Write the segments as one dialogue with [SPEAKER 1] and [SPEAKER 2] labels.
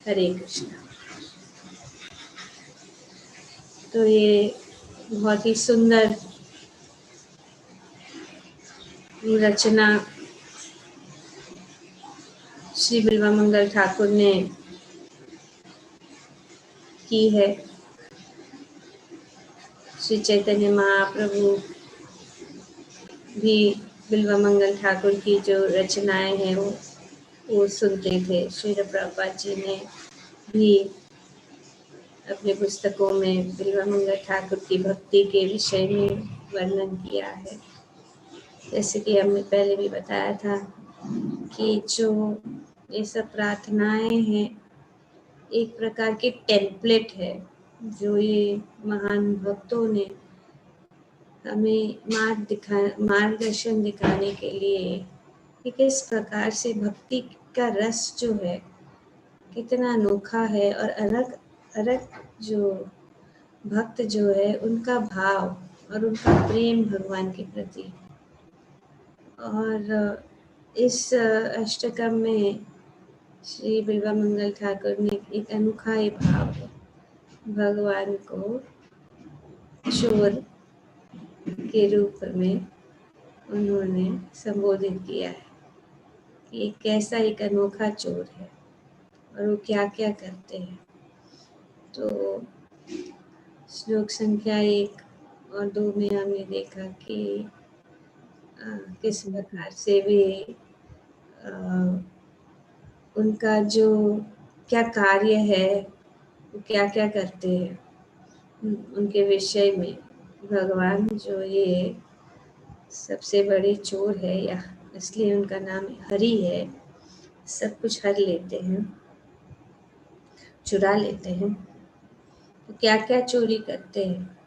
[SPEAKER 1] हरे कृष्णा। तो ये बहुत ही सुंदर रचना श्री बिल्वामंगल ठाकुर ने की है। श्री चैतन्य महाप्रभु भी बिल्वामंगल ठाकुर की जो रचनाएं हैं वो सुनते थे। श्री प्रभुपाद जी ने भी अपने पुस्तकों में बिल्वामंगल ठाकुर की भक्ति के विषय में वर्णन किया है। जैसे कि हमने पहले भी बताया था कि जो ये सब प्रार्थनाएं हैं एक प्रकार के टेम्पलेट है जो ये महान भक्तों ने हमें मार्गदर्शन दिखाने के लिए कि किस प्रकार से भक्ति का रस जो है कितना अनोखा है और अलग अलग जो भक्त जो है उनका भाव और उनका प्रेम भगवान के प्रति। और इस अष्टकम में श्री बिल्वामंगल ठाकुर ने एक अनोखा ही भाव है, भगवान को चोर के रूप में उन्होंने संबोधित किया है कि कैसा एक अनोखा चोर है और वो क्या क्या करते हैं। तो श्लोक संख्या 1 और 2 में हमने देखा कि किस प्रकार से वे उनका जो क्या कार्य है वो क्या क्या करते हैं उनके विषय में। भगवान जो ये सबसे बड़े चोर है या इसलिए उनका नाम हरि है, सब कुछ हर लेते हैं, चुरा लेते हैं। तो क्या क्या चोरी करते हैं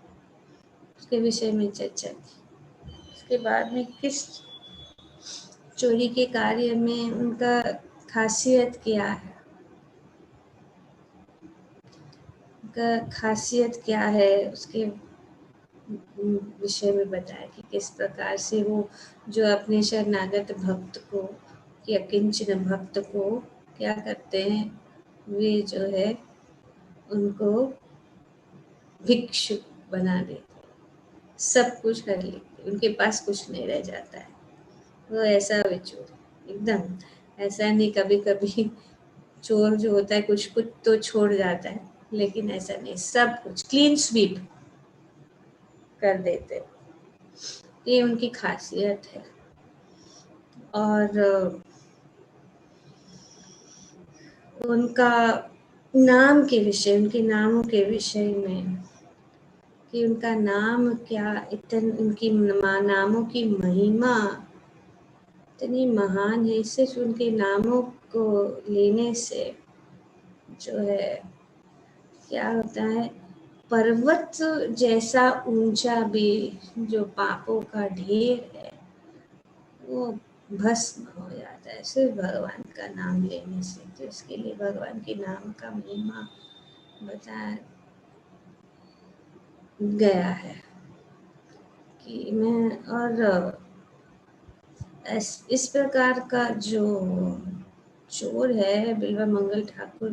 [SPEAKER 1] उसके विषय में चर्चा की। उसके बाद में किस चोरी के कार्य में उनका खासियत क्या है, उनका खासियत क्या है उसके विषय में बताया कि किस प्रकार से वो जो अपने शरणागत भक्त को या किंचन भक्त को क्या करते हैं, वे जो है उनको भिक्षु बना देते, सब कुछ कर लेते, उनके पास कुछ नहीं रह जाता है। वो ऐसा भी चोर एकदम ऐसा नहीं, कभी कभी चोर जो होता है कुछ कुछ तो छोड़ जाता है, लेकिन ऐसा नहीं, सब कुछ क्लीन स्वीप कर देते। ये उनकी खासियत है। और उनका नाम के विषय, उनके नामों के विषय में कि उनका नाम क्या, उनकी नामों की महिमा इतनी महान है। सिर्फ उनके नामों को लेने से जो है क्या होता है, पर्वत जैसा ऊंचा भी जो पापों का ढेर है वो भस्म हो जाता है सिर्फ भगवान का नाम लेने से। तो इसके लिए भगवान के नाम का महिमा बताया गया है कि मैं। और इस प्रकार का जो चोर है बिल्वामंगल ठाकुर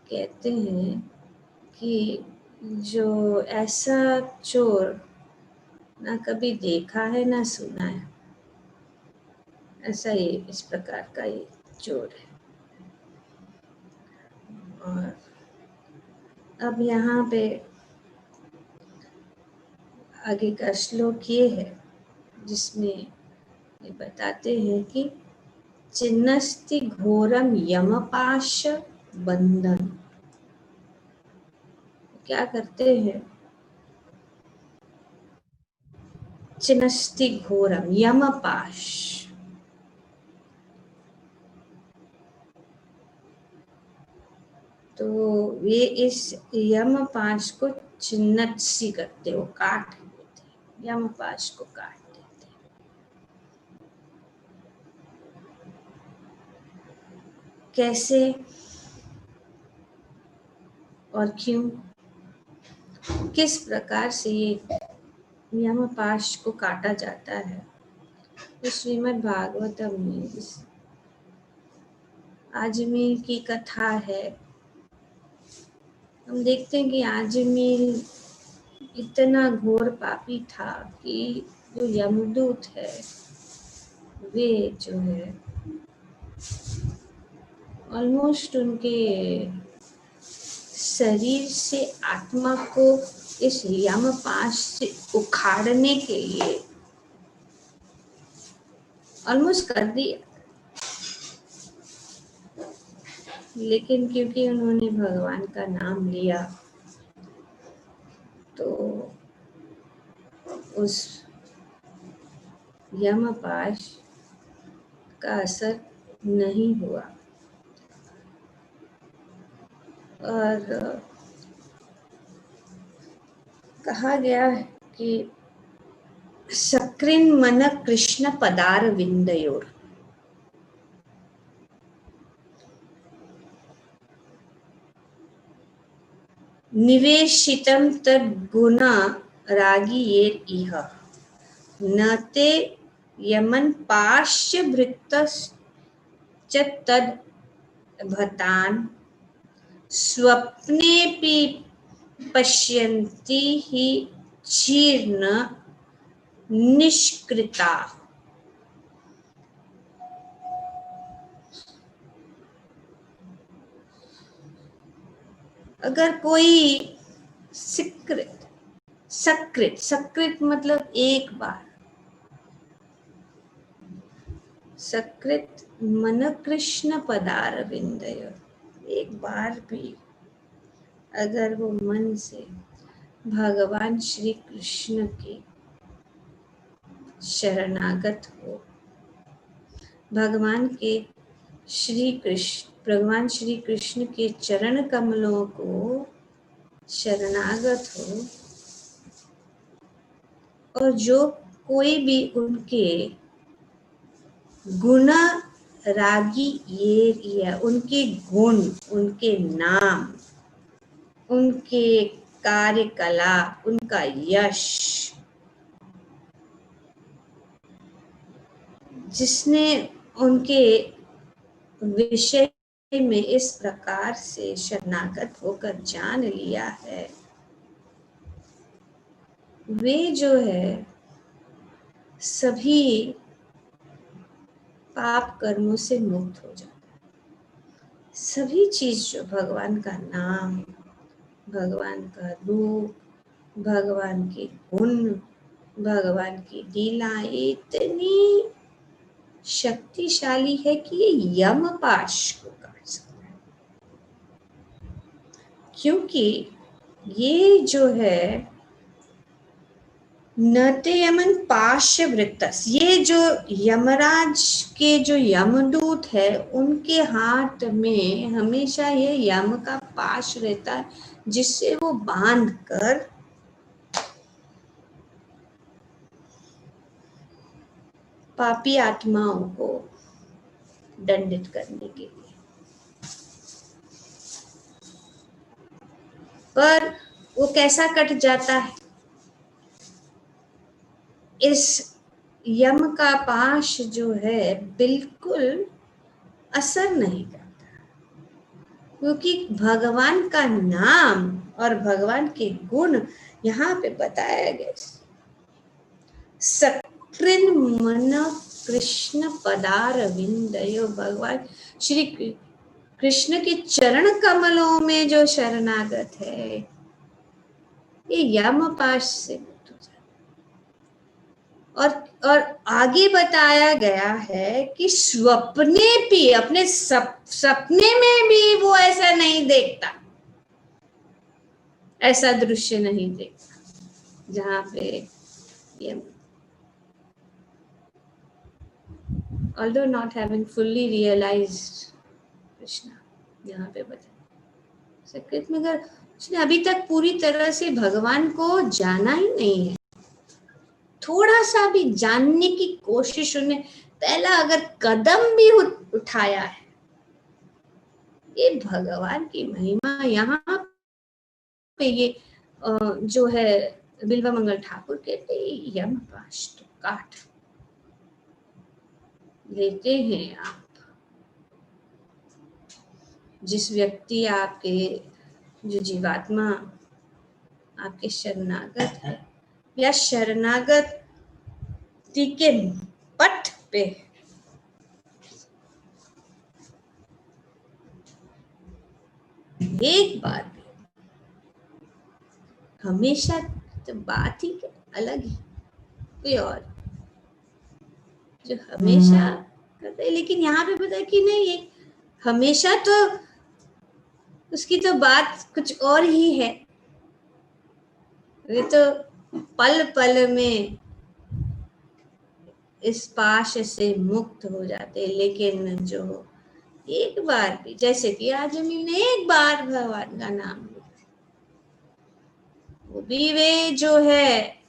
[SPEAKER 1] कहते हैं कि जो ऐसा चोर ना कभी देखा है ना सुना है, ऐसा ही इस प्रकार का ये चोर है। और अब यहाँ पे आगे का श्लोक ये है जिसमें ये बताते हैं कि चिन्नस्ति घोरम यमपाश बंधन। क्या करते हैं, चिन्नस्ति घोरम यमपाश, तो ये इस यमपाश को चिन्नत्सी करते हो, काट देते हैं, यमपाश को काट देते हैं। कैसे और क्यों, किस प्रकार से ये यमपाश को काटा जाता है, तो श्रीमद् भागवतम में आजमीर की कथा है हम देखते हैं कि आजमीर इतना घोर पापी था कि जो यमदूत है वे जो है ऑलमोस्ट उनके शरीर से आत्मा को इस यमपाश से उखाड़ने के लिए ऑलमोस्ट कर दिया, लेकिन क्योंकि उन्होंने भगवान का नाम लिया तो उस यमपाश का असर नहीं हुआ। और कहा गया है कि सकृन मन कृष्ण पदार विंदयोर, निवेशितम तद्गुण रागीयेर इह न ते यमन पाश्य भृतश्च तद् भतान स्वप्नेपि पश्यन्ति हि जीर्ण निष्कृता। अगर कोई सकृत सकृत सकृत मतलब एक बार, सकृत मन कृष्ण पदार विंदय, एक बार भी अगर वो मन से भगवान श्री कृष्ण के शरणागत हो, भगवान श्री कृष्ण के चरण कमलों को शरणागत हो, और जो कोई भी उनके गुण रागी ये उनके गुण, उनके नाम, उनके कार्यकला, उनका यश, जिसने उनके विषय में इस प्रकार से शरणागत होकर जान लिया है, वे जो है सभी पाप कर्मों से मुक्त हो जाता है। सभी चीज जो भगवान का नाम, भगवान का रूप, भगवान के गुण, भगवान की लीला इतनी शक्तिशाली है कि ये यमपाश को काट सकता है। क्योंकि ये जो है नते यमन पाश्य वृत्तस, ये जो यमराज के जो यमदूत है उनके हाथ में हमेशा ये यम का पाश रहता है, जिससे वो बांध कर पापी आत्माओं को दंडित करने के लिए। पर वो कैसा कट जाता है? इस यम का पाश जो है बिल्कुल असर नहीं करता, क्योंकि भगवान का नाम और भगवान के गुण यहाँ पे बताया गया। सकृन मन कृष्ण पदार विंदयो, भगवान श्री कृष्ण के चरण कमलों में जो शरणागत है ये यम पाश से मुक्त हो जाता। और आगे बताया गया है कि स्वप्ने भी, अपने सपने में भी वो ऐसा नहीं देखता, ऐसा दृश्य नहीं देखता जहां पे ये although not having fully realized Krishna, यहाँ पे बताया सकृत में अगर उसने अभी तक पूरी तरह से भगवान को जाना ही नहीं है, थोड़ा सा भी जानने की कोशिश उन्हें पहला अगर कदम भी उठाया है, ये भगवान की महिमा यहाँ पे ये जो है बिल्वामंगल ठाकुर कहते यम पाश तो काट लेते हैं आप। जिस व्यक्ति आपके जो जीवात्मा आपके शरणागत है या शरणागति के पथ पे एक बार भी, हमेशा तो बात ही अलग है, कोई और जो हमेशा करते, लेकिन यहाँ पे पता है कि नहीं, ये हमेशा तो उसकी तो बात कुछ और ही है। ये तो पल पल में इस पाश से मुक्त हो जाते, लेकिन जो एक बार भी, जैसे कि आज हमने एक बार भगवान का नाम लिया, वो भी वे जो है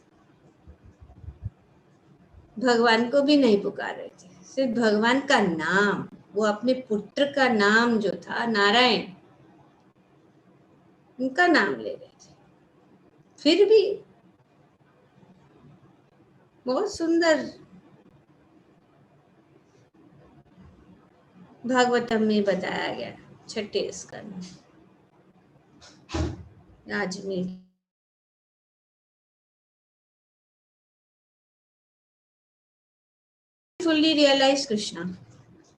[SPEAKER 1] भगवान को भी नहीं पुकार रहे थे, सिर्फ भगवान का नाम, वो अपने पुत्र का नाम जो था नारायण, उनका नाम ले रहे थे। फिर भी बहुत सुंदर भागवतम में बताया गया, 6 स्कंद आज में fully realized Krishna,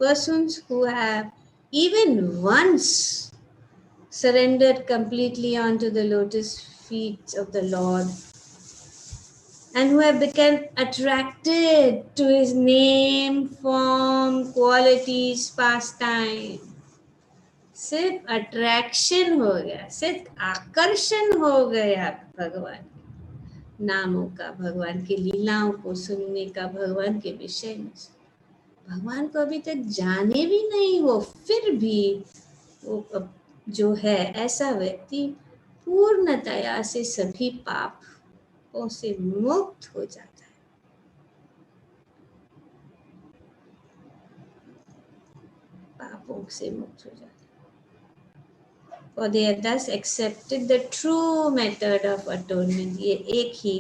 [SPEAKER 1] persons who have even once surrendered completely onto the lotus feet of the Lord and who have become attracted to his name, form, qualities, pastime. सिर्फ अट्रैक्शन हो गया, सिर्फ आकर्षण हो गया भगवान नामों का, भगवान की लीलाओं को सुनने का, भगवान के विषय में। भगवान को अभी तक जाने भी नहीं हो, फिर भी वो जो है ऐसा व्यक्ति पूर्णतया से सभी पापों से मुक्त हो जाता है। पापों से मुक्त हो जाता है। For they have thus accepted the true method of atonement. ये एक ही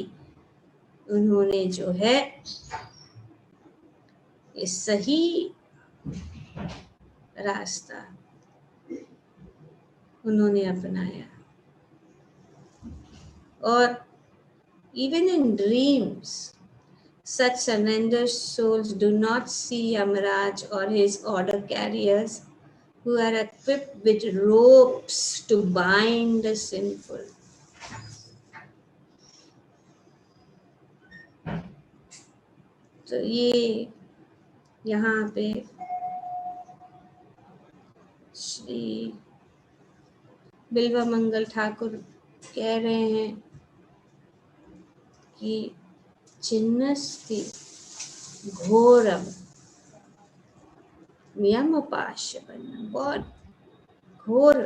[SPEAKER 1] उन्होंने जो है ये सही रास्ता उन्होंने अपनाया। और even in dreams, such surrendered souls do not see Yamaraj or his order carriers who are equipped with ropes to bind the sinful. तो ये यहाँ पे श्री बिल्वमंगल ठाकुर कह रहे हैं कि चिन्नस्ति घोरम यमपाश बनना, बहुत घोर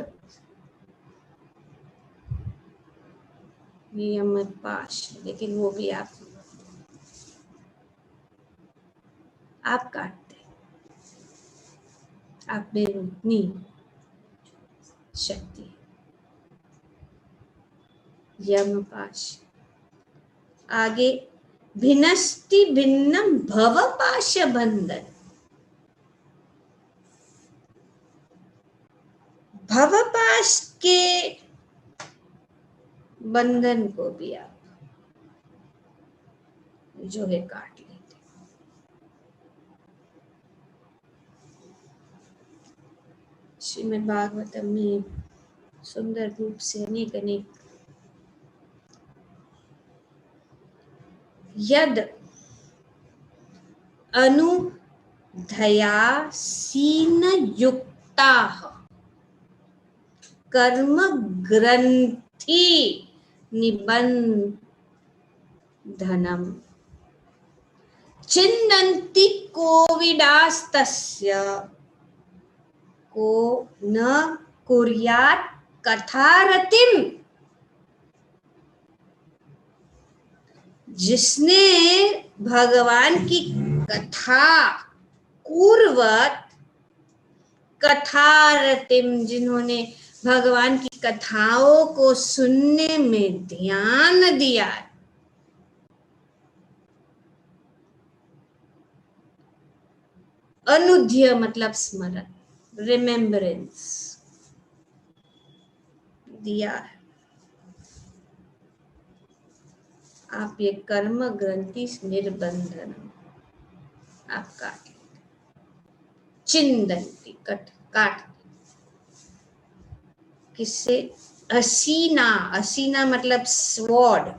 [SPEAKER 1] यमपाश, लेकिन वो भी आप काटते, आप में उतनी शक्ति। यमपाश आगे भिन्नस्ति भिन्नम भवपाश बंधन, भवपाश के बंधन को भी आप जो है काट लेते। श्रीमद् भागवतम में सुंदर रूप से अनेक अनेक यद अनुधयासीन युक्ता कर्म ग्रंथि निबंधनम चिन्नन्ति कोविदास्तस्य को न कुर्यात् कथारतिम। जिसने भगवान की कथा पूर्वत कथारतिम, जिन्होंने भगवान की कथाओं को सुनने में ध्यान दिया, अनुध्य मतलब स्मरण, रिमेम्बरेंस, दिया है। आप ये कर्म ग्रंथि निर्बंधन आप काट चिंदंती काट किससे? असीना, असीना मतलब स्वॉर्ड,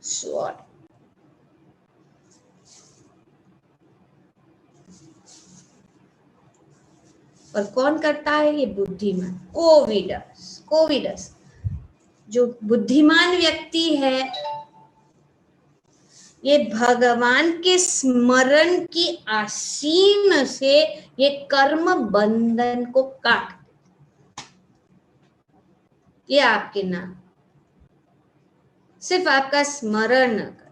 [SPEAKER 1] स्वॉर्ड। और कौन करता है? ये बुद्धिमान, कोविडस, कोविडस जो बुद्धिमान व्यक्ति है, ये भगवान के स्मरण की असीम से ये कर्म बंधन को काट, ये आपके नाम, सिर्फ आपका स्मरण न कर।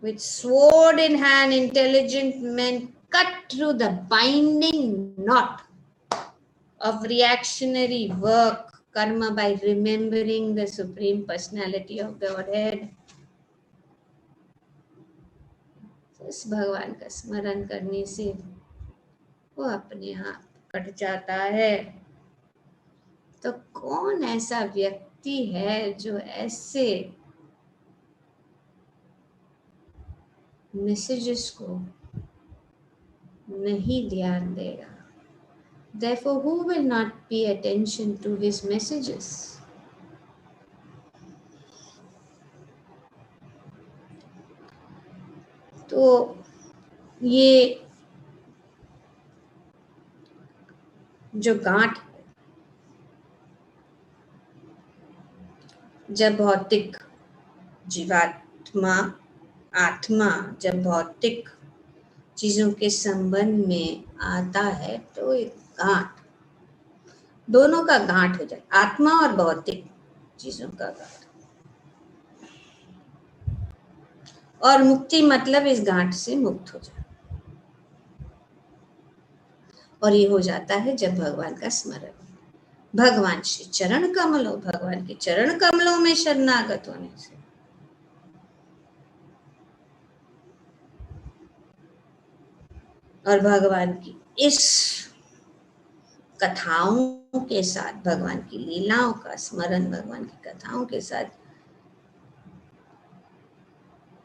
[SPEAKER 1] With sword in hand, intelligent men cut through the binding knot of reactionary work, karma, by remembering the Supreme Personality of Godhead. इस भगवान का स्मरण करने से वो अपने आप कट जाता है। तो कौन ऐसा व्यक्ति है जो ऐसे मैसेजेस को नहीं ध्यान देगा? Therefore, who will not pay attention to his messages? तो ये जो गांठ, जब भौतिक जीवात्मा, आत्मा जब भौतिक चीजों के संबंध में आता है तो एक गांठ, दोनों का गांठ हो जाए, आत्मा और भौतिक चीजों का गांठ। और मुक्ति मतलब इस गांठ से मुक्त हो जाए। और ये हो जाता है जब भगवान का स्मरण, भगवान श्री चरण कमलों, भगवान के चरण कमलों में शरणागत होने से। और भगवान की इस कथाओं के साथ, भगवान की लीलाओं का स्मरण, भगवान की कथाओं के साथ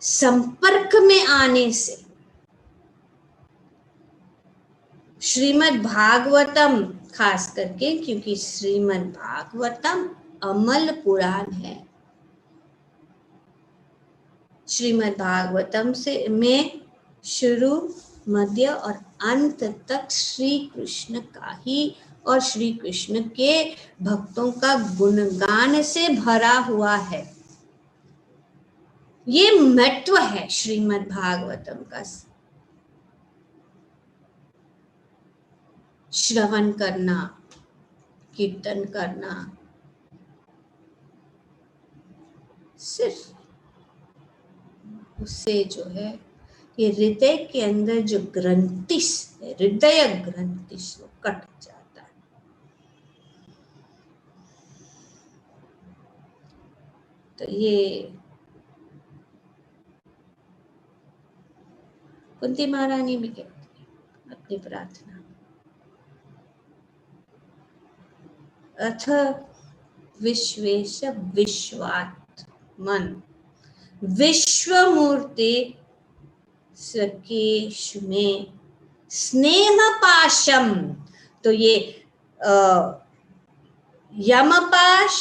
[SPEAKER 1] संपर्क में आने से श्रीमद् भागवतम, खास करके क्योंकि श्रीमद् भागवतम अमल पुराण है, श्रीमद् भागवतम से में शुरू, मध्य और अंत तक श्री कृष्ण का ही और श्री कृष्ण के भक्तों का गुणगान से भरा हुआ है। ये महत्व है श्रीमद् भागवतम का। श्रवण करना, कीर्तन करना, सिर्फ उससे जो है ये हृदय के अंदर जो ग्रंथिस है, हृदय ग्रंथिस, वो कट जाता है। तो ये कुंती महारानी भी कहती है अपनी प्रार्थना, अथ विश्वेश विश्वात्मन विश्वमूर्ति सकेश में स्नेह पाशम। तो ये यमपाश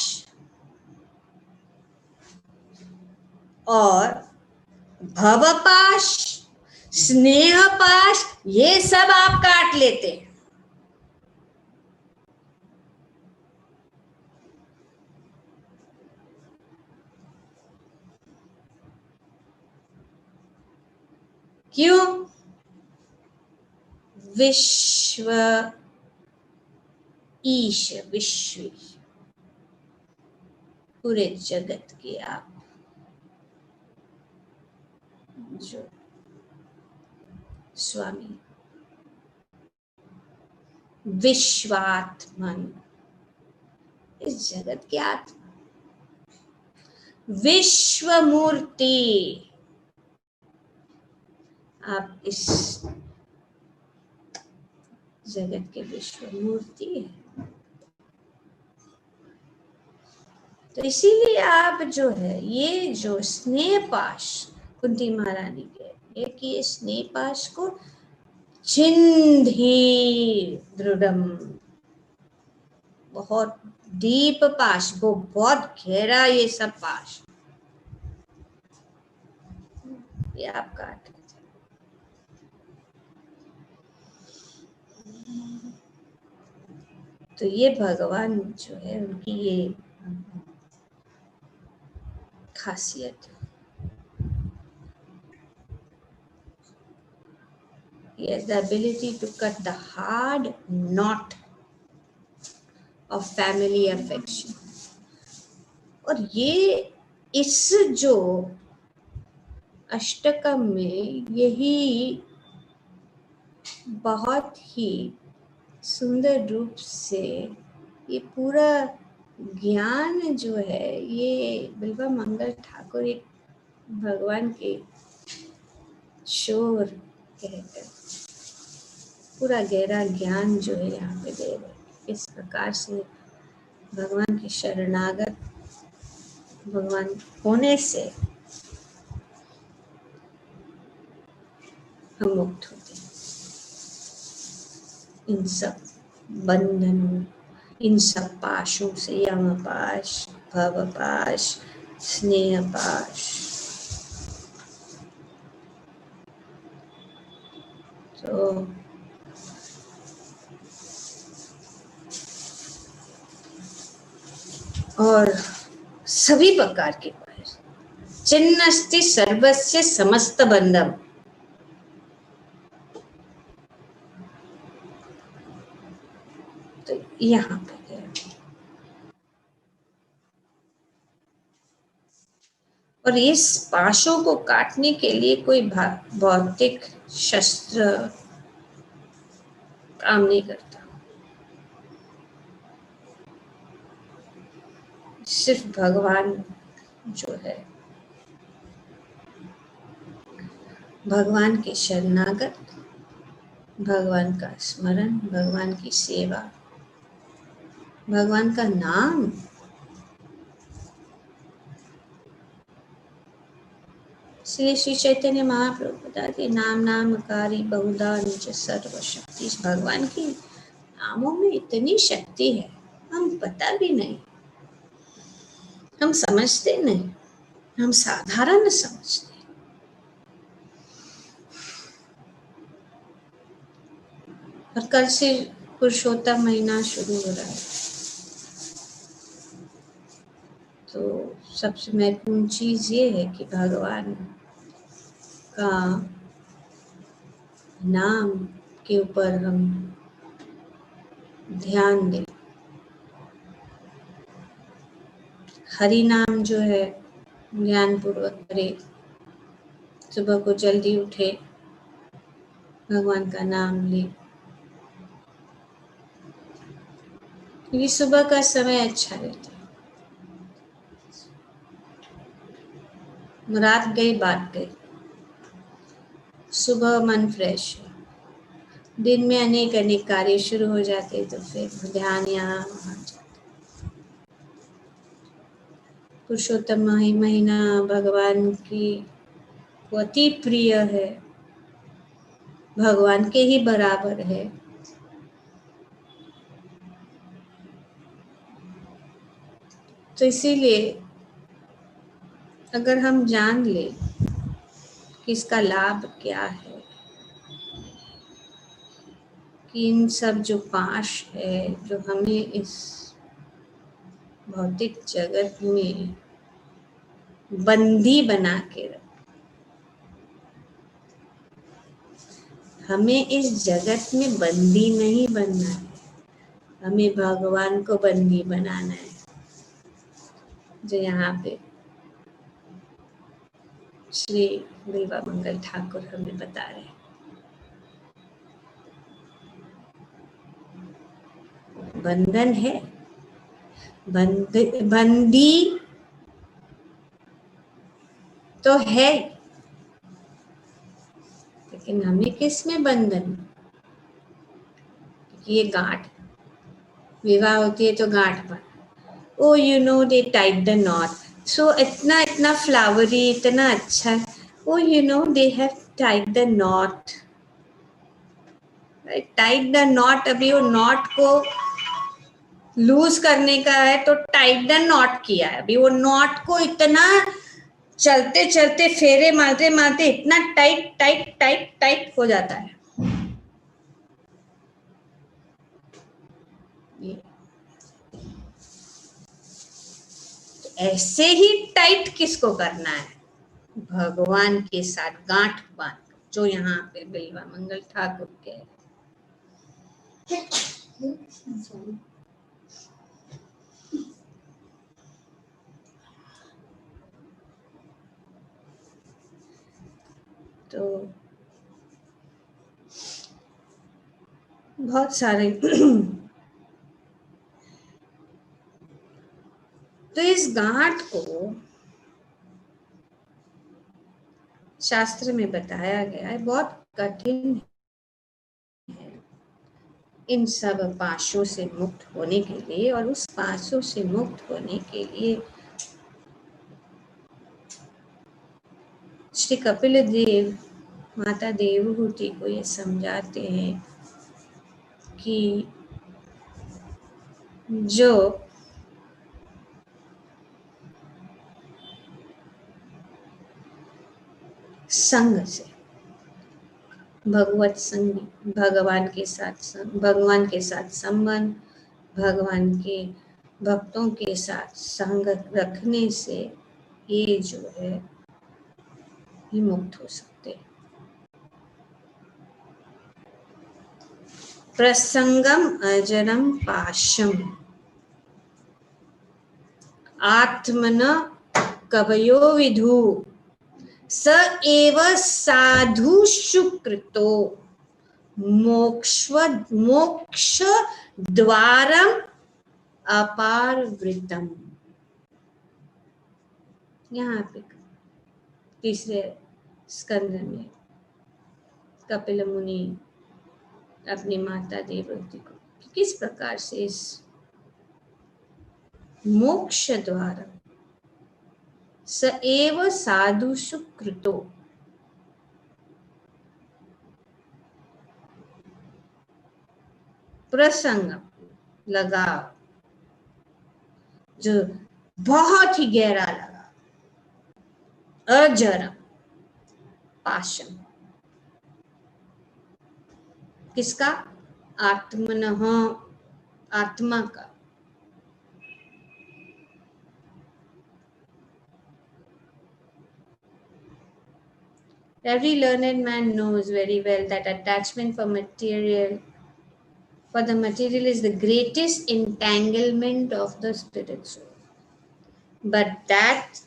[SPEAKER 1] और भवपाश, स्नेहपाश, ये सब आप काट लेते हैं। क्यों? विश्व ईश, विश्व, पूरे जगत के आप जो स्वामी, विश्वात्मन, इस जगत के आत्मा, विश्वमूर्ति, आप इस जगत के विश्व मूर्ति है। तो इसीलिए आप जो है ये जो स्नेह पाश कुंती महारानी के ये कि ये स्नेह पाश को छिंधी दृढ़म, बहुत डीप पाश, वो बहुत गहरा ये सब पाश ये आप काट। तो ये भगवान जो है उनकी ये खासियत है। He has the ability to cut the hard knot of family affection. और ये इस जो अष्टकम में यही बहुत ही सुंदर रूप से ये पूरा ज्ञान जो है ये बिल्वा मंगल ठाकुर एक भगवान के शोर कहकर पूरा गहरा ज्ञान जो है यहाँ पे दे रहे। इस प्रकार से भगवान के शरणागत भगवान होने से हम मुक्त होते हैं इन सब बंधनों, इन सब पाशों से, यम पाश, भव पाश, स्नेह पाश। तो और सभी प्रकार के पाश, चिन्नस्ति सर्वस्य समस्त बंधम। तो यहाँ पे और इस पाशों को काटने के लिए कोई भौतिक शस्त्र काम नहीं करता, सिर्फ भगवान जो है भगवान के शरणागत, भगवान का स्मरण, भगवान की सेवा, भगवान का नाम, श्री चैतन्य महाप्रभु बताते नाम नामकारी बहुधा निज सर्वशक्ति। इस भगवान की नामों में इतनी शक्ति है हम पता भी नहीं, हम समझते नहीं, हम साधारण समझते। और कल से पुरुषोत्तम महीना शुरू हो रहा है, तो सबसे महत्वपूर्ण चीज ये है कि भगवान का नाम के ऊपर हम ध्यान दें। हरि नाम जो है ज्ञान पूर्वक करें, सुबह को जल्दी उठे, भगवान का नाम ले, क्योंकि सुबह का समय अच्छा रहता है। रात गई बात गई, सुबह मन फ्रेश है, दिन में अनेक अनेक कार्य शुरू हो जाते, तो फिर ध्यान यहाँ वहाँ जाता। पुरुषोत्तम महीना भगवान की अति प्रिय है, भगवान के ही बराबर है। तो इसीलिए अगर हम जान ले कि इसका लाभ क्या है, कि इन सब जो पाश है जो हमें इस भौतिक जगत में बंदी बना के रख, हमें इस जगत में बंदी नहीं बनना है, हमें भगवान को बंदी बनाना है, जो यहाँ पे श्री बिल्वा मंगल ठाकुर हमें बता रहे हैं। बंधन है, बंदी तो है, लेकिन हमें किस में बंधन? ये गांठ, विवाह होती है तो गांठ पर, oh you know they tied the knot, so इतना इतना फ्लावरी, इतना अच्छा, oh you know they have tied the knot, tied the knot, अभी वो नॉट को लूज करने का है तो टाइट द नॉट किया है, अभी वो नॉट को इतना चलते चलते फेरे मारते मारते इतना टाइट टाइट टाइट टाइट हो जाता है। ऐसे ही टाइट किसको करना है? भगवान के साथ गांठ बांध, जो यहाँ पे बिल्वा मंगल ठाकुर के तो बहुत सारे तो इस गांठ को शास्त्र में बताया गया है, बहुत कठिन है इन सब पाशों से मुक्त होने के लिए, और उस पाशों से मुक्त होने के लिए श्री कपिल देव माता देवहूति को ये समझाते हैं कि जो संग से, भगवत संगी, भगवान के साथ संबंध, भगवान के भक्तों के साथ संगत रखने से ये जो है ये मुक्त हो सकते हैं। प्रसंगम अजरम पाशम आत्मन कवयो विधु स एव साधु शुकृतो मोक्ष द्वारम अपारवृतम। यहाँ पे तीसरे स्कंद में कपिल मुनि अपनी माता देवहूति को किस प्रकार से इस मोक्ष द्वारा स एव साधु सुकृतो, प्रसंग लगाव, जो बहुत ही गहरा लगा, अजरम पाशम, किसका? आत्मनः, आत्मा का। Every learned man knows very well that attachment for the material is the greatest entanglement of the spirit soul. But that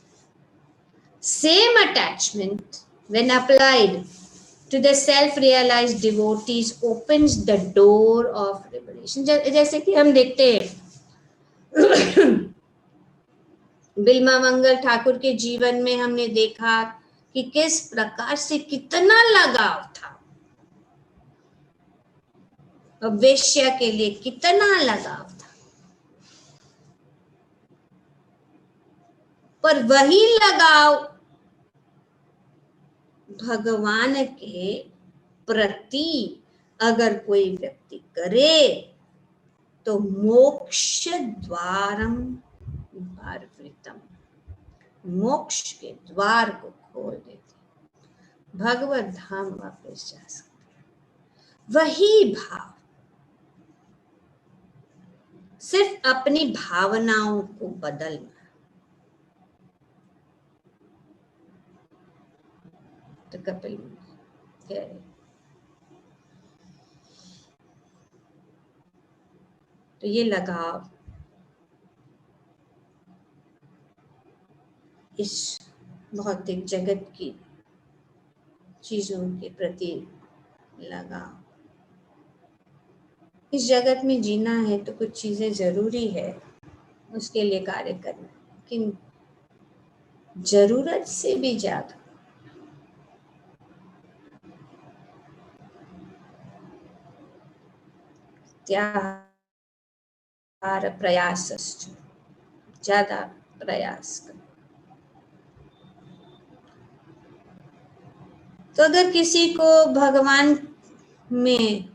[SPEAKER 1] same attachment, when applied to the self-realized devotees, opens the door of liberation. जैसे कि हम देखते हैं बिल्वा मंगल ठाकुर के जीवन में हमने देखा कि किस प्रकार से कितना लगाव था, वेश्या के लिए कितना लगाव था, पर वही लगाव भगवान के प्रति अगर कोई व्यक्ति करे तो मोक्ष द्वारम पारवृतम, मोक्ष के द्वार को खोल देते, भगवत धाम वापस जा सकते। वही भाव, सिर्फ अपनी भावनाओं को बदलना। तो कपिल कह रहे, तो ये लगाव इस भौतिक जगत की चीजों के प्रति लगाव, इस जगत में जीना है तो कुछ चीजें जरूरी है, उसके लिए कार्य करना, लेकिन जरूरत से भी ज्यादा त्याहार प्रयासश्च, ज्यादा प्रयास कर। तो अगर किसी को भगवान में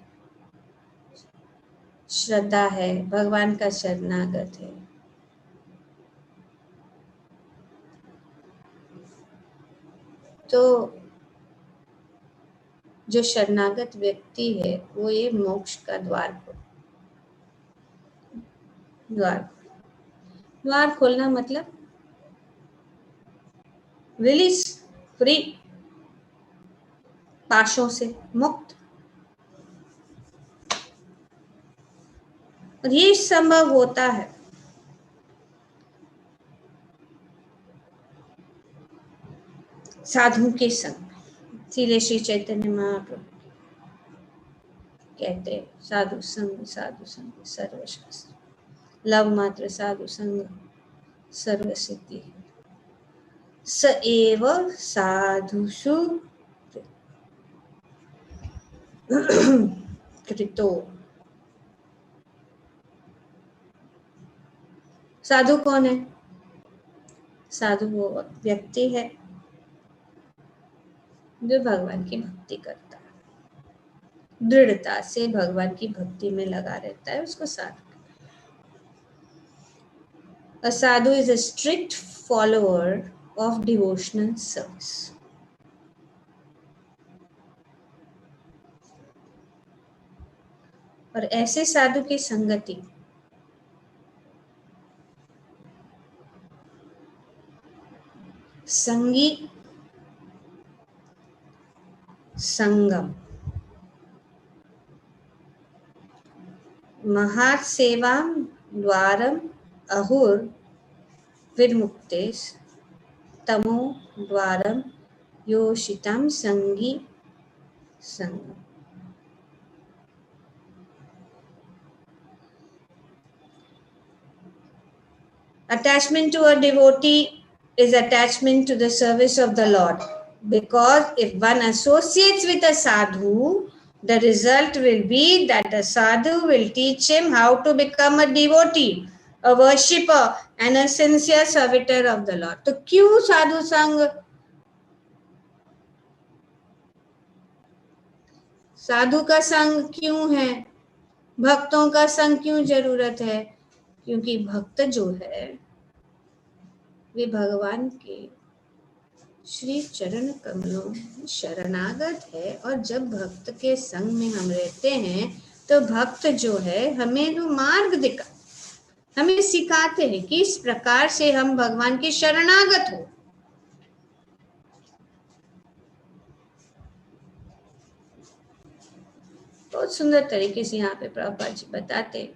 [SPEAKER 1] श्रद्धा है, भगवान का शरणागत है, तो जो शरणागत व्यक्ति है वो ये मोक्ष का द्वार खोलना मतलब रिलीज, फ्री, पाशों से मुक्त। और ये संभव होता है साधु के संग। इसीलिए श्री चैतन्य महाप्रभु कहते हैं साधु संग सर्वशास्त्र, लव मात्र साधु संग सर्व सिद्धि, स एव साधुषु कृतो। साधु कौन है? साधु वो व्यक्ति है जो भगवान की भक्ति करता है, दृढ़ता से भगवान की भक्ति में लगा रहता है, उसको साधु। A sadhu is a strict follower of devotional service. और ऐसे साधु की संगति संगी संगम महासेवां द्वारम अहुर विर्मुक्तेश तमो द्वारम योषितम संगी संगम। Attachment to a devotee is attachment to the service of the Lord, because if one associates with a sadhu, the result will be that the sadhu will teach him how to become a devotee, a worshipper, and a sincere servitor of the Lord. तो क्यों साधु संग, साधु का संग क्यों है, भक्तों का संग क्यों जरूरत है? क्योंकि भक्त जो है वे भगवान के श्री चरण कमलों में शरणागत है, और जब भक्त के संग में हम रहते हैं तो भक्त जो है हमें वो मार्ग दिखा, हमें सिखाते हैं कि इस प्रकार से हम भगवान के शरणागत हो। बहुत सुंदर तरीके से यहाँ पे प्रभुपाद जी बताते हैं,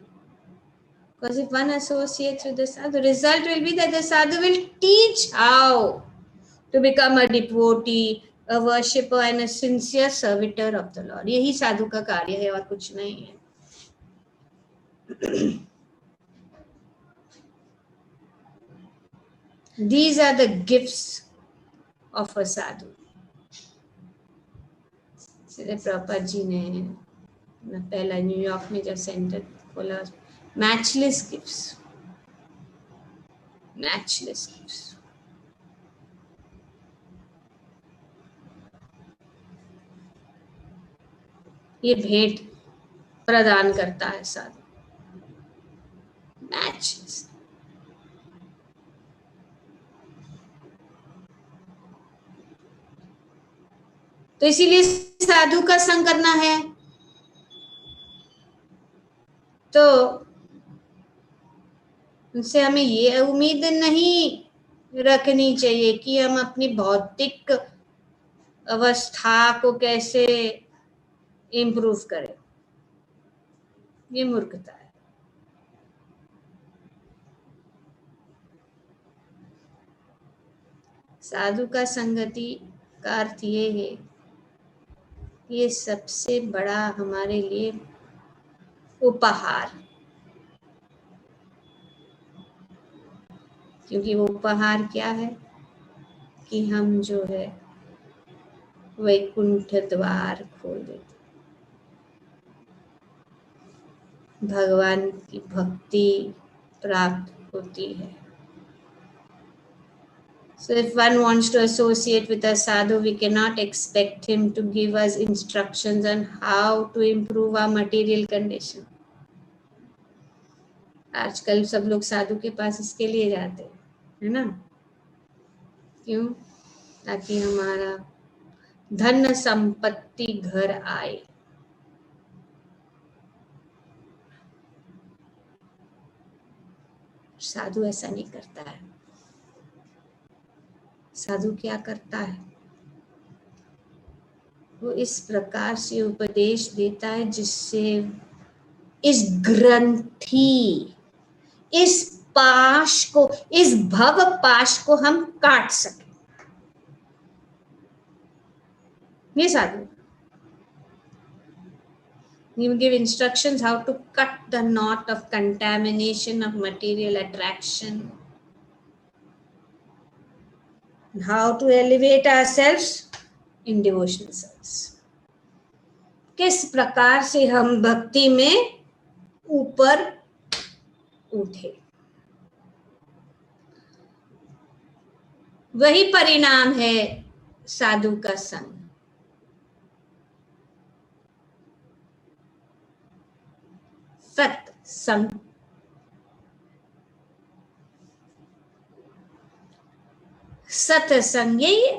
[SPEAKER 1] because if one associates with the sadhu, the result will be that the sadhu will teach how to become a devotee, a worshipper, and a sincere servitor of the Lord. यही साधु का कार्य है और कुछ नहीं है। These are the gifts of a sadhu. इसलिए प्रभुपाद जी ने पहला न्यूयॉर्क में जब सेंटर खोला, मैचलेस गिफ्ट्स, मैचलेस गिफ्ट्स। ये भेंट प्रदान करता है साधु, मैचलेस। तो इसीलिए साधु का संग करना है तो उनसे हमें ये उम्मीद नहीं रखनी चाहिए कि हम अपनी भौतिक अवस्था को कैसे इम्प्रूव करें। ये मूर्खता है। साधु का संगति का अर्थ ये है, ये सबसे बड़ा हमारे लिए उपहार, क्योंकि वो उपहार क्या है कि हम जो है वैकुंठ द्वार खोल देते। भगवान की भक्ति प्राप्त होती है। So if one wants to associate with a sadhu, we cannot expect him to give us instructions on how to improve our material condition. आजकल सब लोग साधु के पास इसके लिए जाते हैं, है ना? क्यों? ताकि हमारा धन संपत्ति घर आए। साधु ऐसा नहीं करता है। साधु क्या करता है? वो इस प्रकार से उपदेश देता है जिससे इस ग्रंथि, इस पाश को, इस भव पाश को हम काट सके। ये साधु। You give instructions how to cut the knot of contamination of material attraction, how to elevate ourselves in devotional service. किस प्रकार से हम भक्ति में ऊपर उठे। वही परिणाम है साधु का संग। सत्संग। सत्संग यही है।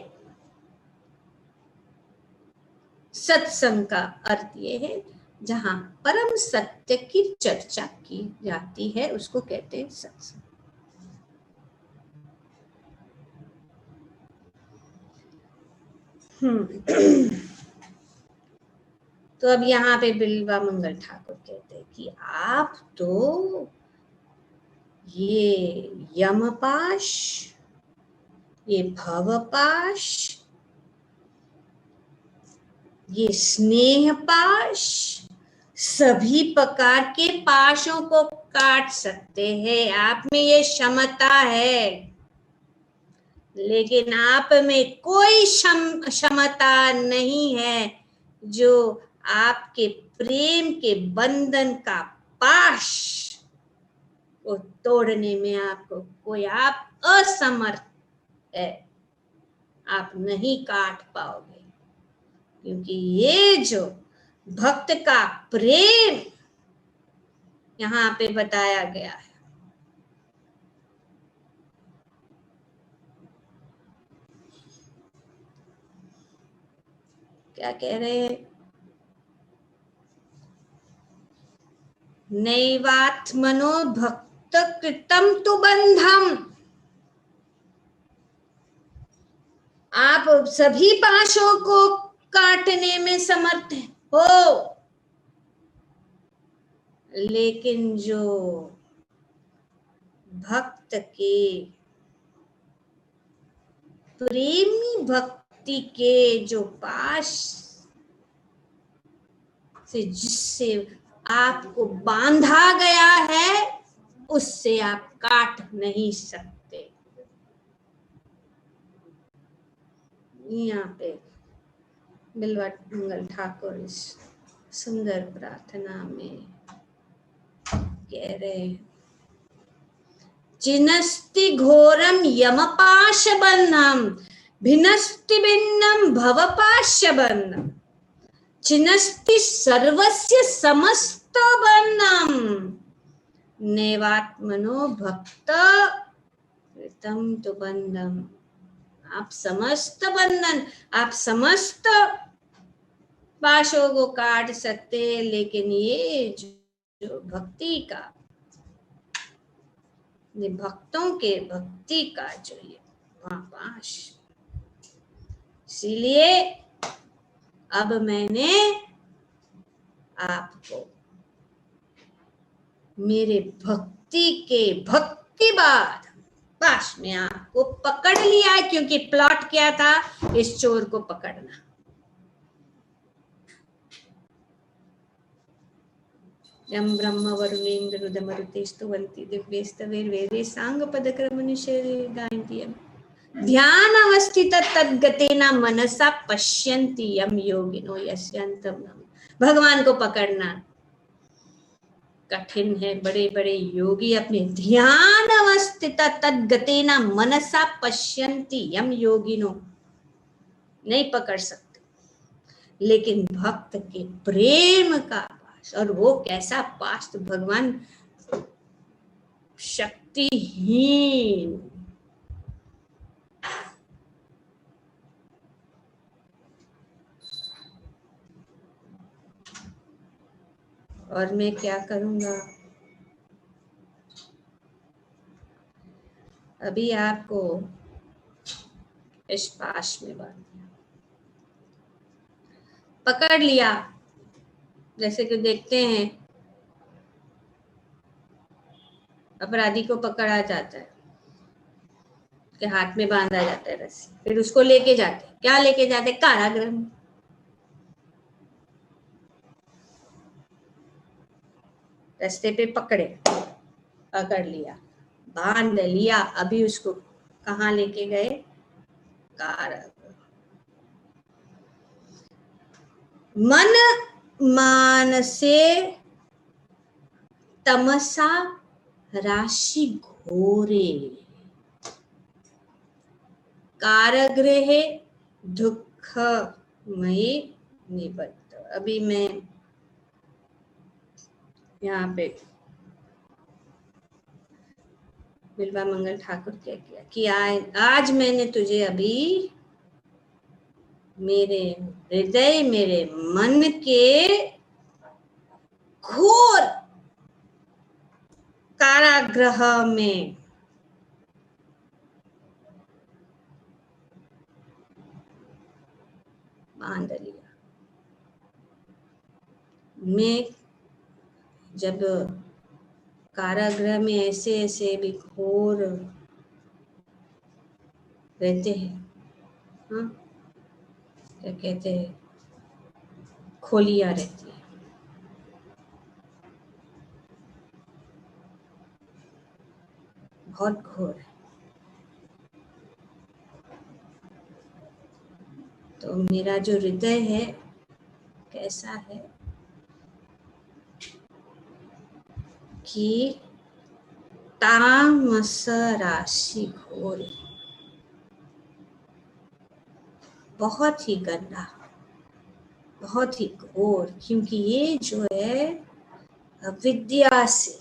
[SPEAKER 1] सत्संग का अर्थ ये है जहां परम सत्य की चर्चा की जाती है, उसको कहते हैं सत्संग। तो अब यहाँ पे बिल्वा मंगल ठाकुर कहते हैं कि आप तो ये यमपाश, ये भवपाश, ये स्नेह पाश, सभी प्रकार के पाशों को काट सकते हैं। आप में ये क्षमता है, लेकिन आप में कोई क्षमता नहीं है जो आपके प्रेम के बंधन का पाश को तोड़ने में आपको कोई, आप असमर्थ है, आप नहीं काट पाओगे। क्योंकि ये जो भक्त का प्रेम यहाँ पे बताया गया है, क्या कह रहे हैं? नैवात्मनो भक्त कृतम तु बंधम। आप सभी पाशों को काटने में समर्थ हो, लेकिन जो भक्त के प्रेमी भक्ति के जो पाश से जिससे आपको बांधा गया है, उससे आप काट नहीं सकते। यहाँ पे बिल्वा मंगल ठाकुर इस सुंदर प्रार्थना में कह रहे हैं, चिनस्ति घोरम यमपाश बंधम, भिनस्ति भिन्नम भवपाश बंधम, चिनस्ति सर्वस्य समस्त बंधम, नैवात्मनो भक्त कृतम तु बंधम। आप समस्त बंधन, आप समस्त पाशों को काट सकते हैं, लेकिन ये जो भक्ति का, भक्तों के भक्ति का जो ये पाश, इसीलिए अब मैंने आपको मेरे भक्ति के भक्तिवाद पाश में आपको पकड़ लिया है। क्योंकि प्लॉट क्या था? इस चोर को पकड़ना। यम ब्रह्म वरुणेन्द्र रुद्रमरुते स्तुवन्ति दिव्यैस्तवैर्वेदैः साङ्गपदक्रमनिषेधे ध्यान अवस्थित तद्गतेन मनसा पश्यन्ति यम योगिनो यस्यान्तं। भगवान को पकड़ना, कठिन है। बड़े बड़े योगी अपने ध्यान अवस्थित तद्गतेना मनसा पश्यन्ति यम योगिनो नहीं पकड़ सकते, लेकिन भक्त के प्रेम का पाश, और वो कैसा पाश, तो भगवान शक्तिहीन, और मैं क्या करूंगा। अभी आपको इस पाश में बांध दिया, पकड़ लिया, जैसे कि देखते हैं अपराधी को पकड़ा जाता है, के हाथ में बांधा जाता है रस्सी, फिर उसको लेके जाते, क्या लेके जाते, कारागृह में। रास्ते पे पकड़े, पकड़ लिया, बांध लिया, अभी उसको कहाँ लेके गए, कारागृह। मन मानसे तमसा राशि घोरे कारागृहे दुःखमयी निबद्ध। अभी मैं यहाँ पे बिल्वा मंगल ठाकुर क्या किया कि आज मैंने तुझे अभी मेरे हृदय, मेरे मन के घोर कारागृह में बांध लिया। मैं जब कारागृह में ऐसे ऐसे भी घोर रहते हैं, हाँ क्या कहते हैं, खोलियां रहती है, बहुत घोर है, तो मेरा जो हृदय है कैसा है कि तामस राशि घोर, बहुत ही गंदा, बहुत ही घोर, क्योंकि ये जो है अविद्या से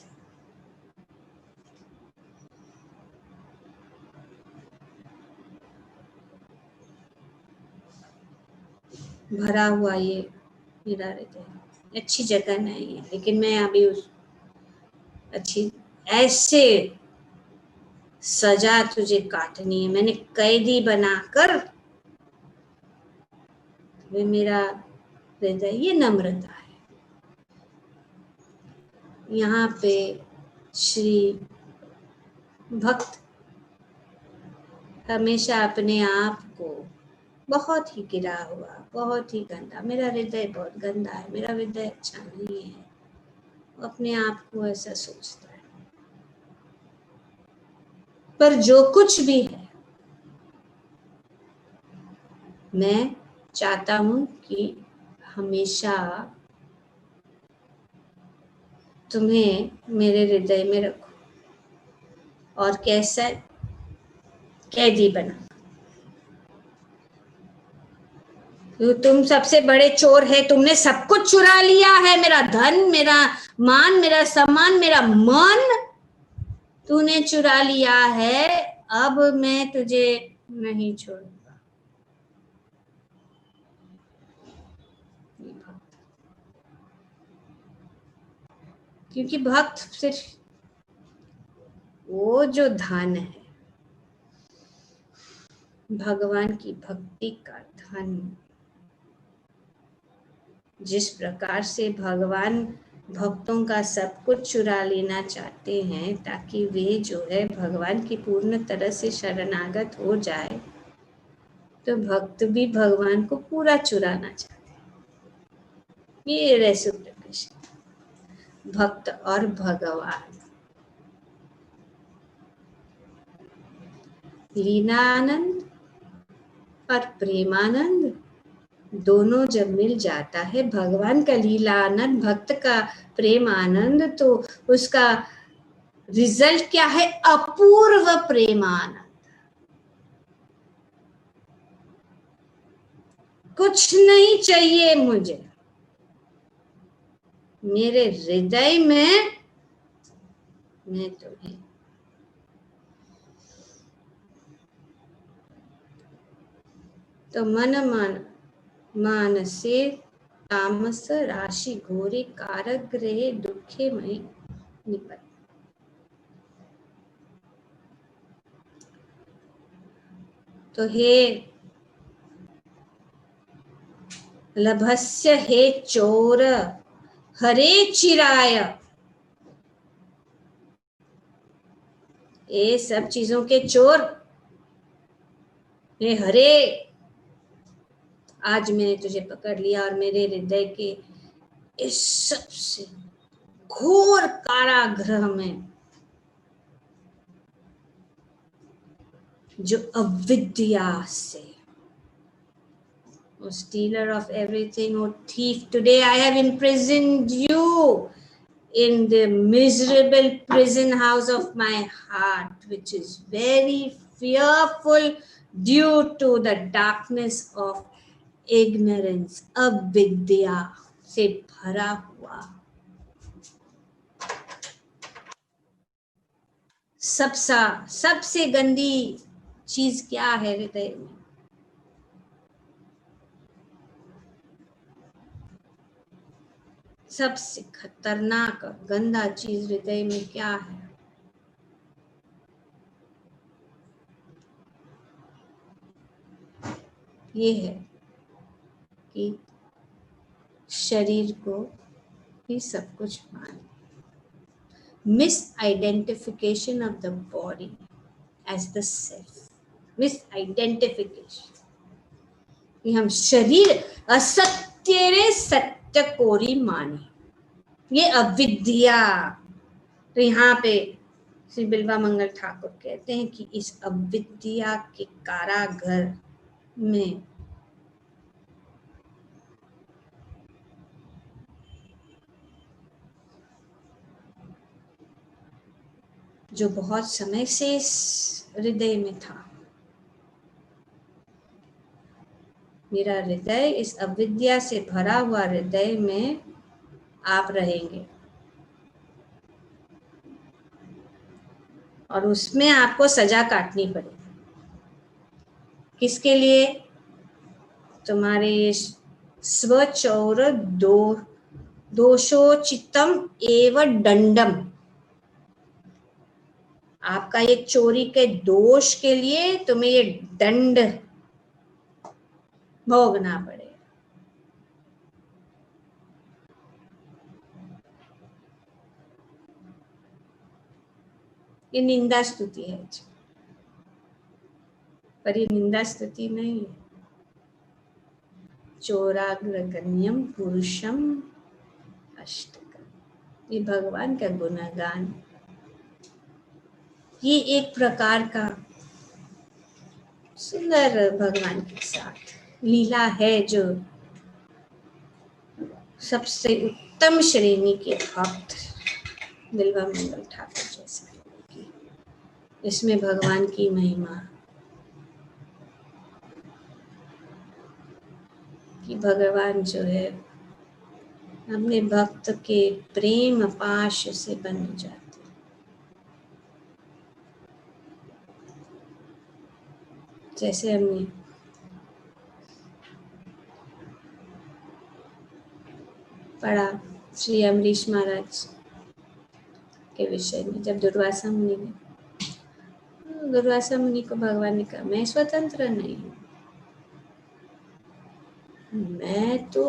[SPEAKER 1] भरा हुआ ये मेरा हृदय। अच्छी जगह नहीं है, लेकिन मैं अभी उस अच्छी, ऐसे सजा तुझे काटनी है, मैंने कैदी बनाकर, वे मेरा हृदय, ये नम्रता है। यहाँ पे श्री भक्त हमेशा अपने आप को बहुत ही गिरा हुआ, बहुत ही गंदा, मेरा हृदय बहुत गंदा है, मेरा हृदय अच्छा नहीं है, वो अपने आप को ऐसा सोचता है। पर जो कुछ भी है, मैं चाहता हूं कि हमेशा तुम्हें मेरे हृदय में रखो, और कैसा कैदी बना। तो तुम सबसे बड़े चोर है, तुमने सब कुछ चुरा लिया है, मेरा धन, मेरा मान, मेरा सम्मान, मेरा मन तूने चुरा लिया है, अब मैं तुझे नहीं छोड़ूंगा। क्योंकि भक्त सिर्फ वो जो धन है, भगवान की भक्ति का धन, जिस प्रकार से भगवान भक्तों का सब कुछ चुरा लेना चाहते हैं ताकि वे जो है भगवान की पूर्ण तरह से शरणागत हो जाए, तो भक्त भी भगवान को पूरा चुराना चाहते हैं। ये रेसिप्रोकेशन, भक्त और भगवान, लीनानंद और प्रेमानंद दोनों जब मिल जाता है, भगवान का लीला आनंद, भक्त का प्रेम आनंद, तो उसका रिजल्ट क्या है? अपूर्व प्रेम आनंद। कुछ नहीं चाहिए मुझे, मेरे हृदय में मैं तुम्हें। तो मानसे तामस राशि घोरे कारागृहे दुखे मई निपत। तो हे लभस्य, हे चोर, हरे चिराय, ये सब चीजों के चोर, हे हरे, आज मैंने तुझे पकड़ लिया और मेरे हृदय के इस सबसे घोर कारागृह में, जो अविद्या से, O stealer of everything, O thief, today I have imprisoned you in the miserable prison house of my heart, which is very fearful due to the darkness of ignorance, अविद्या से भरा हुआ। सबसे गंदी चीज क्या है हृदय में? सबसे खतरनाक गंदा चीज हृदय में क्या है? ये है कि शरीर को ही सब कुछ मान, misidentification of the body as the self, misidentification कि हम शरीर असत्य रे सत्य कोरी माने, ये अविद्या। तो यहाँ पे श्री बिल्वा मंगल ठाकुर कहते हैं कि इस अविद्या के कारागार में जो बहुत समय से हृदय में था, मेरा हृदय इस अविद्या से भरा हुआ हृदय में आप रहेंगे और उसमें आपको सजा काटनी पड़ेगी। किसके लिए? तुम्हारे स्वचौर दोषोचितम एवं दंडम, आपका ये चोरी के दोष के लिए तुम्हें ये दंड भोगना पड़ेगा। ये निंदा स्तुति है, पर ये निंदा स्तुति नहीं है। चोराग्रगण्यम पुरुषम अष्टकम, ये भगवान का गुणगान, ये एक प्रकार का सुंदर भगवान के साथ लीला है, जो सबसे उत्तम श्रेणी के भक्त बिल्वा मंगल ठाकुर जैसे की, इसमें भगवान की महिमा कि भगवान जो है अपने भक्त के प्रेम पाश से बन जाते। जैसे हमने पढ़ा श्री अमरीश महाराज के विषय में, जब दुर्वासा मुनि ने, दुर्वासा मुनि को भगवान ने कहा मैं स्वतंत्र नहीं हूँ, मैं तो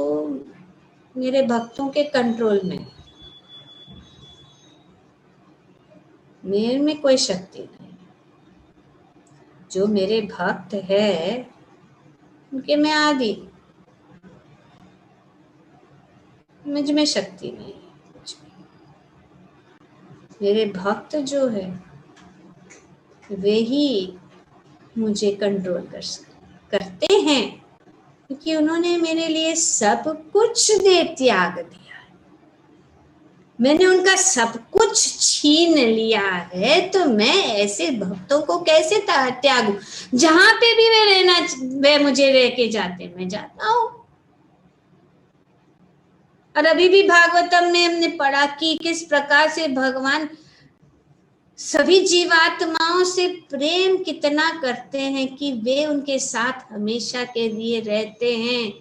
[SPEAKER 1] मेरे भक्तों के कंट्रोल में, मेरे में कोई शक्ति नहीं, जो मेरे भक्त है उनके मैं आदि, मुझ में शक्ति नहीं है कुछ भी। मेरे भक्त जो है वे ही मुझे कंट्रोल करते हैं, क्योंकि उन्होंने मेरे लिए सब कुछ दे त्याग दिया, मैंने उनका सब कुछ छीन लिया है, तो मैं ऐसे भक्तों को कैसे त्यागूं? जहां पे भी वे मुझे रह के जाते, मैं जाता हूं। और अभी भी भागवतम में हमने पढ़ा कि किस प्रकार से भगवान सभी जीवात्माओं से प्रेम कितना करते हैं कि वे उनके साथ हमेशा के लिए रहते हैं।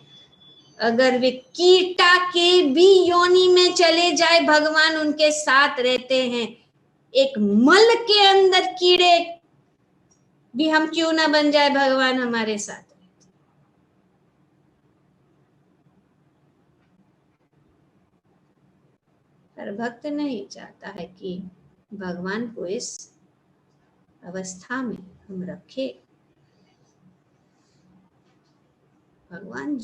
[SPEAKER 1] अगर वे कीटा के भी योनि में चले जाए, भगवान उनके साथ रहते हैं। एक मल के अंदर कीड़े भी हम क्यों ना बन जाए, भगवान हमारे साथ। पर भक्त नहीं चाहता है कि भगवान को इस अवस्था में हम रखे। भगवान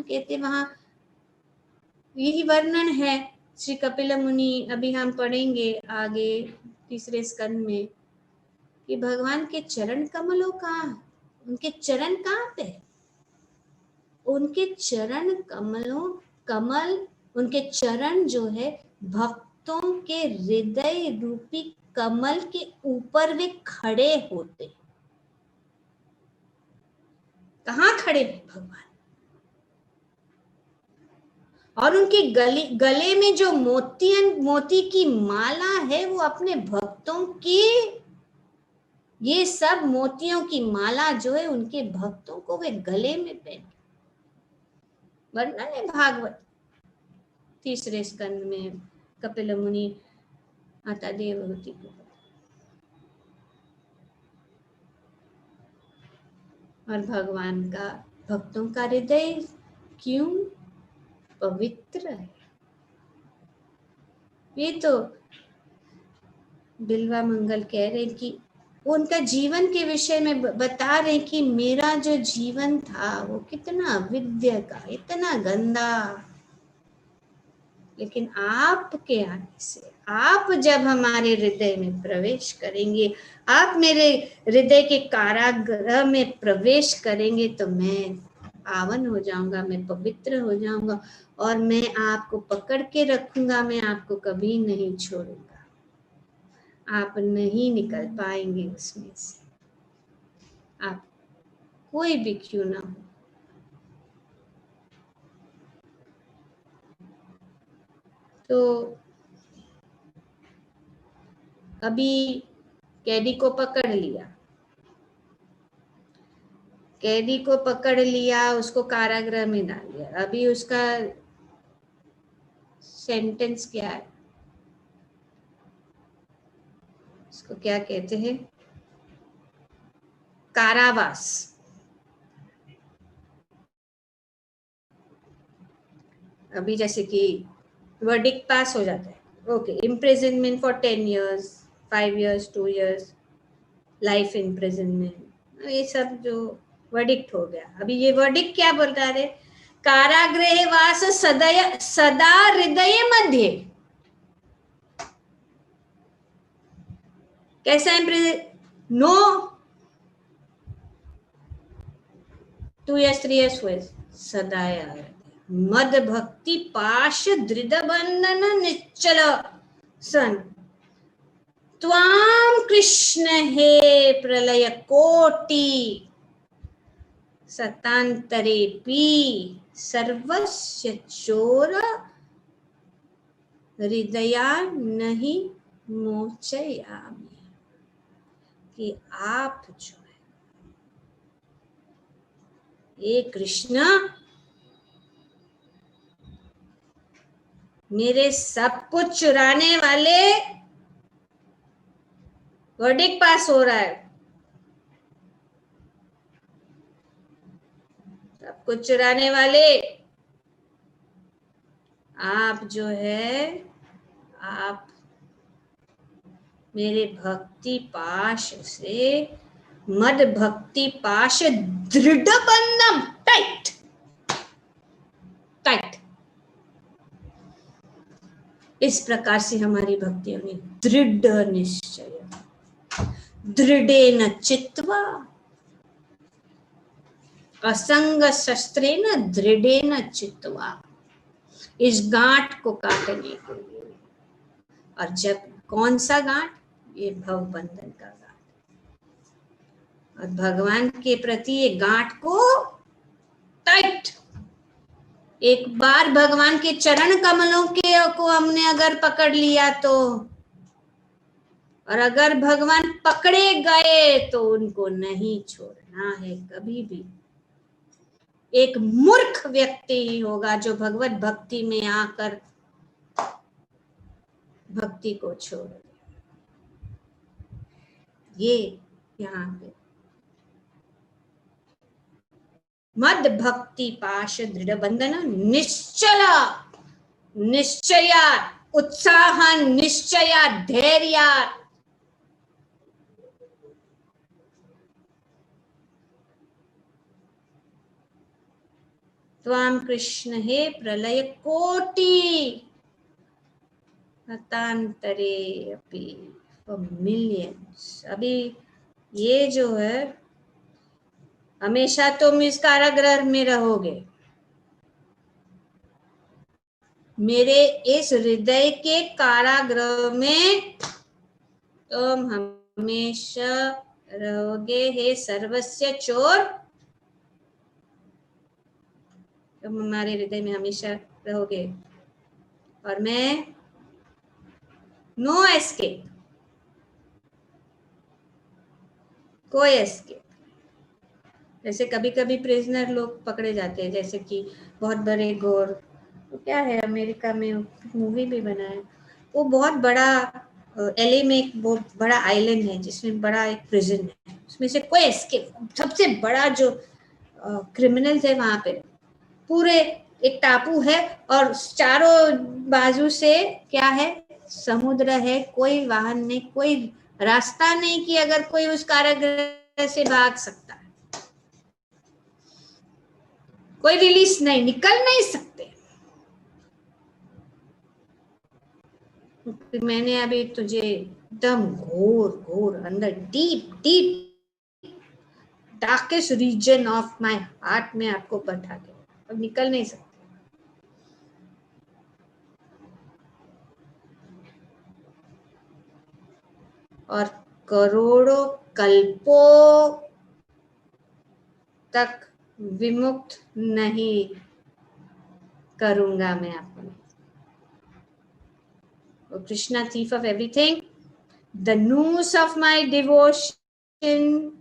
[SPEAKER 1] कहते वहां यही वर्णन है श्री कपिल मुनि, अभी हम पढ़ेंगे आगे तीसरे स्कंद में, कि भगवान के चरण कमलों कहाँ, उनके चरण कहाँ पे? उनके चरण कमल, उनके चरण जो है भक्तों के हृदय रूपी कमल के ऊपर वे खड़े होते। कहाँ खड़े भगवान? और उनके गले में जो मोती की माला है, वो अपने भक्तों की, ये सब मोतियों की माला जो है उनके भक्तों को वे गले में पहने। वर्णन है भागवत तीसरे स्कंद में, कपिल मुनि आता देवहूति को। और भगवान का भक्तों का हृदय क्यों पवित्र है? ये तो बिल्वा मंगल कह रहे कि उनका जीवन के विषय में बता रहे कि मेरा जो जीवन था वो कितना अविद्या का, इतना गंदा, लेकिन आपके आने से, आप जब हमारे हृदय में प्रवेश करेंगे, आप मेरे हृदय के कारागृह में प्रवेश करेंगे, तो मैं पावन हो जाऊंगा, मैं पवित्र हो जाऊंगा, और मैं आपको पकड़ के रखूंगा, मैं आपको कभी नहीं छोड़ूंगा, आप नहीं निकल पाएंगे उसमें से, आप कोई भी क्यों ना हो। तो अभी कैदी को पकड़ लिया, कैदी को पकड़ लिया, उसको कारागृह में डाल दिया। अभी उसका सेंटेंस क्या है, उसको क्या कहते हैं? कारावास। अभी जैसे कि वर्डिक्ट पास हो जाता है, okay, imprisonment for 10 years, 5 years, 2 years, life imprisonment, ये सब जो वर्डिक्ट हो गया। अभी ये वर्डिक्ट क्या बोल रहा है? कारागृह वास सदा हृदय मध्य। कैसा नो 2 years 3 years हुए, सदा यार मद भक्ति पाश दृढ़ बंधन निश्चल सन त्वाम कृष्ण हे प्रलय कोटि सतांतरे पी सर्वस्य चोर हृदया नहीं मोचयामि। कि आप जो है, ये कृष्ण मेरे सब कुछ चुराने वाले, वर्डिक्ट पास हो रहा है, सब कुछ चुराने वाले आप जो है, आप मेरे भक्ति पाश से, मद भक्ति पाश दृढ़ बंधम, टाइट टाइट, इस प्रकार से हमारी भक्ति होनी, दृढ़ निश्चय, दृढ़ेन चित्वा, असंग शस्त्रेण दृढ़ेन चित्वा, इस गांठ को काटने के लिए। और जब कौन सा गांठ? ये भव बंधन का गांठ। और भगवान के प्रति ये गांठ को टाइट, एक बार भगवान के चरण कमलों के को हमने अगर पकड़ लिया तो, और अगर भगवान पकड़े गए तो उनको नहीं छोड़ना है कभी भी। एक मूर्ख व्यक्ति ही होगा जो भगवत भक्ति में आकर भक्ति को छोड़। ये यहाँ पे मद भक्ति पाश दृढ़ बंधन निश्चला, निश्चया, उत्साह, निश्चया, धैर्य। त्वाम कृष्ण हे प्रलय कोटि हतांतरे अपि मिलियंस। अभी ये जो है, हमेशा तुम इस कारागृह में रहोगे, मेरे इस हृदय के कारागृह में तुम हमेशा रहोगे हे सर्वस्व चोर। तुम हमारे हृदय में हमेशा रहोगे और मैं नो एस्केप, कोई एस्केप। जैसे कभी कभी प्रिजनर लोग पकड़े जाते हैं, जैसे कि बहुत बड़े घोर, तो क्या है अमेरिका में मूवी भी बना है, वो बहुत बड़ा एलए में एक बहुत बड़ा आइलैंड है जिसमें बड़ा एक प्रिजन है, उसमें से कोई एस्केप, सबसे बड़ा जो क्रिमिनल्स है वहां पे, पूरे एक टापू है और चारों बाजू से क्या है, समुद्र है, कोई वाहन नहीं, कोई रास्ता नहीं कि अगर कोई उस कारागृह से भाग सकता है, कोई रिलीज नहीं, निकल नहीं सकते। मैंने अभी तुझे एकदम घोर घोर अंदर deep deep darkest region of my heart में आपको बैठा दिया, अब निकल नहीं सकते। और करोड़ों कल्पों तक विमुक्त नहीं करूंगा मैं आपको। Oh, Krishna, thief of everything, the noose of my devotion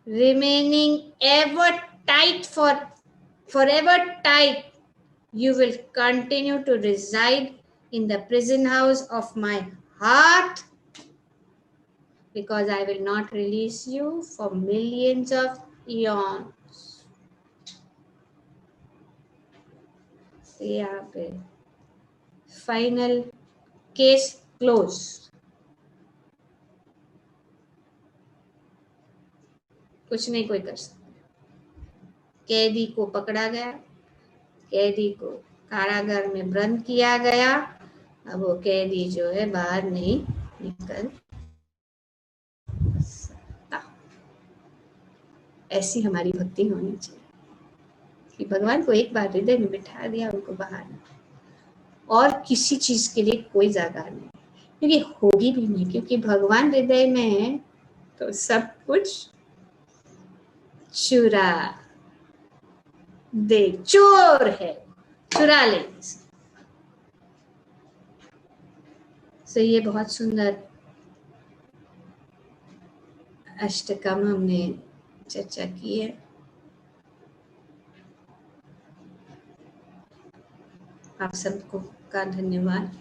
[SPEAKER 1] remaining ever tight forever tight, you will continue to reside in the prison house of my heart, because I will not release you for millions of eons. यहाँ पे final case close. कुछ नहीं कोई कर सकता। कैदी को पकड़ा गया, कैदी को कारागार में बंद किया गया, अब वो कैदी जो है बाहर नहीं निकल सकता। ऐसी हमारी भक्ति होनी चाहिए कि भगवान को एक बार हृदय में बिठा दिया, उनको बाहर और किसी चीज के लिए कोई जगह नहीं, क्योंकि होगी भी नहीं, क्योंकि भगवान हृदय में है तो सब कुछ चुरा दे, चोर है, चुरा ले। तो ये बहुत सुंदर अष्टकम हमने चर्चा की है। आप सबको का धन्यवाद।